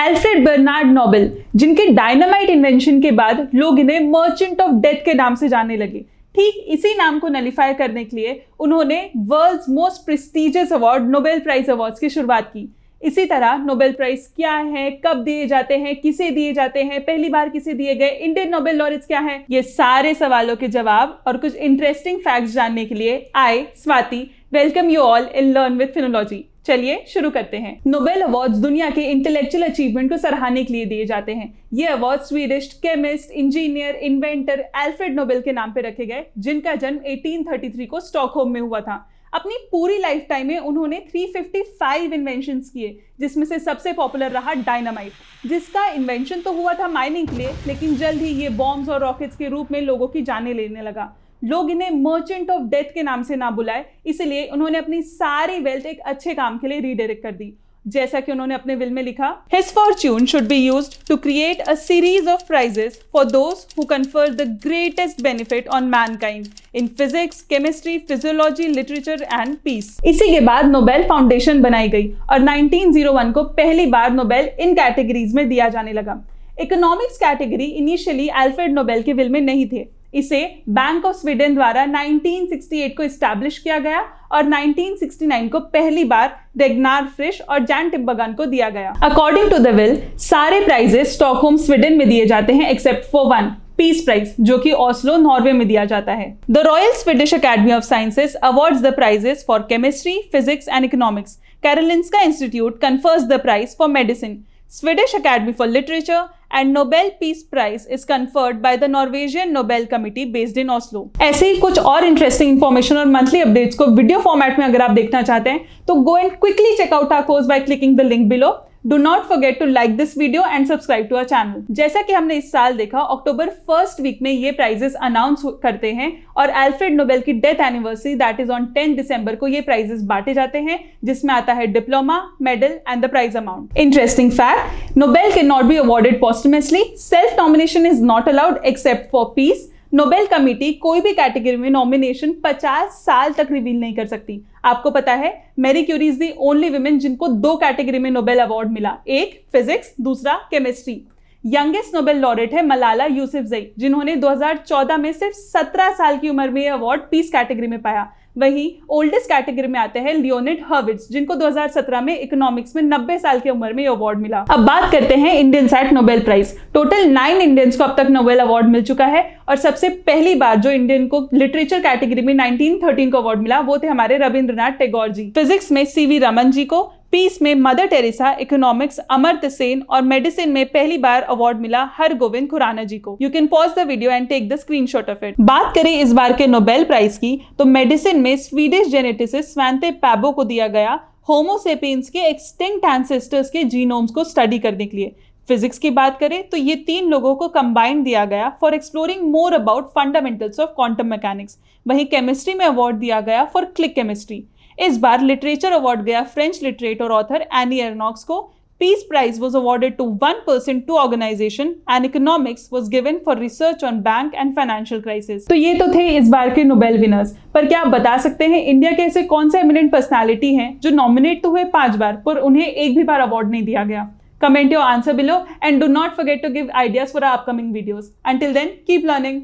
Alfred Bernard Nobel, जिनके dynamite invention के बाद लोग इन्हें मर्चेंट ऑफ डेथ के नाम से जानने लगे। ठीक इसी नाम को नलिफाई करने के लिए उन्होंने world's most prestigious award Nobel prize awards की शुरुआत की। इसी तरह नोबेल प्राइज क्या है, कब दिए जाते हैं, किसे दिए जाते हैं, पहली बार किसे दिए गए, इंडियन नोबेल लॉरेट्स क्या है, ये सारे सवालों के जवाब और कुछ इंटरेस्टिंग फैक्ट्स जानने के लिए I Swati welcome you all in learn with Finology. चलिए शुरू करते हैं। नोबेल अवार्ड्स दुनिया के इंटेलेक्चुअल अचीवमेंट को सराहने के लिए दिए जाते हैं। ये award Swedish chemist, engineer, inventor Alfred Nobel के नाम पे रखे गए, जिनका जन्म 1833 को स्टॉकहोम में हुआ था। अपनी पूरी लाइफ टाइम में उन्होंने 355 इन्वेंशंस किए, जिसमें से सबसे पॉपुलर रहा डायनामाइट, जिसका इन्वेंशन तो हुआ था माइनिंग के लिए, लेकिन जल्द ही ये बॉम्ब्स और रॉकेट्स के रूप में लोगों की जानें लेने लगा। लोग इन्हें मर्चेंट ऑफ डेथ के नाम से ना बुलाए, इसलिए उन्होंने अपनी सारी वेल्थ एक अच्छे काम के लिए रीडायरेक्ट कर दी। जैसा कि उन्होंने अपने विल में लिखा, His fortune should be used to create a series of prizes for those who confer the greatest benefit on mankind in physics, chemistry, physiology, literature and peace। इसी के बाद नोबेल फाउंडेशन बनाई गई और 1901 को पहली बार नोबेल इन कैटेगरीज में दिया जाने लगा। Economics category initially Alfred Nobel के विल में नहीं थे। इसे बैंक ऑफ स्वीडन द्वारा 1968 को इस्टेब्लिश किया गया और 1969 को पहली बार रेग्नार फ्रिश और जैन टिम्बगन को दिया गया। अकॉर्डिंग टू द विल, सारे प्राइजेस स्टॉकहोम स्वीडन में दिए जाते हैं except for one, peace prize, जो कि ओस्लो नॉर्वे में दिया जाता है। The Royal Swedish Academy of Sciences awards the prizes for chemistry, physics and economics. Karolinska Institute confers the prize for medicine. Swedish Academy for Literature and Nobel Peace Prize is conferred by the Norwegian Nobel Committee based in Oslo। ऐसे ही कुछ और interesting information और monthly updates को video format में अगर आप देखना चाहते हैं तो go and quickly check out our course by clicking the link below. Do not forget to like this video and subscribe to our channel. जैसा कि हमने इस साल देखा, अक्टूबर फर्स्ट वीक में ये प्राइजेस अनाउंस करते हैं और एल्फ्रेड नोबेल की death anniversary that is on 10 दिसंबर को ये प्राइजेस बांटे जाते हैं, जिसमें आता है diploma, medal and the prize amount. Interesting fact, Nobel can not be awarded posthumously. Self nomination is not allowed except for peace. Nobel committee कोई भी कैटेगरी में नॉमिनेशन 50 साल तक रिवील नहीं कर सकती। आपको पता है, Marie Curie is the only women जिनको 2 कैटेगरी में नोबेल अवार्ड मिला, एक फिजिक्स, दूसरा केमिस्ट्री। यंगेस्ट नोबेल लॉरेट है मलाला यूसुफजई, जिन्होंने 2014 में सिर्फ 17 साल की उम्र में यह अवार्ड पीस कैटेगरी में पाया। वहीं ओल्डेस्ट कैटेगरी में आते हैं लियोनिड हर्विट्ज, जिनको 2017 में इकोनॉमिक्स में 90 साल की उम्र में यह अवार्ड मिला। अब बात करते हैं Indians at Nobel prize. Total 9 Indians को अब तक नोबेल अवार्ड मिल चुका है और सबसे पहली बार जो इंडियन को लिटरेचर कैटेगरी में 1913 को अवार्ड मिला वो थे हमारे रविंद्रनाथ टैगोर जी। फिजिक्स में सीवी रमन जी को, पीस में mother Teresa, economics Amartya Sen और मेडिसिन में पहली बार अवार्ड मिला हरगोविंद खुराना जी को। You can pause the video and take the screenshot of it. बात करें इस बार के नोबेल प्राइज की तो मेडिसिन में स्वीडिश जेनेटिसिस्ट स्वांते पैबो को दिया गया होमो सेपियंस के एक्सटिंक्ट एंसेस्टर्स के जीनोम्स को स्टडी करने के लिए। फिजिक्स की बात करें तो ये 3 लोगों को कंबाइंड दिया गया for exploring more about fundamentals of quantum mechanics. वहीं केमिस्ट्री में अवार्ड दिया गया फॉर क्लिक केमिस्ट्री। इस बार लिटरेचर अवार्ड गया फ्रेंच लिटरेट और ऑथर एनी एर्नॉक्स को। पीस प्राइज was awarded to one person, two organization and economics was given for research on bank and financial crisis। तो ये तो थे इस बार के नोबेल विनर्स, पर क्या आप बता सकते हैं इंडिया के ऐसे कौन से एमिनेंट पर्सनालिटी हैं जो नॉमिनेट तो हुए 5 बार पर उन्हें एक भी बार अवार्ड नहीं दिया गया? Comment your answer below and do not forget to give ideas for our upcoming videos. Until then, keep learning.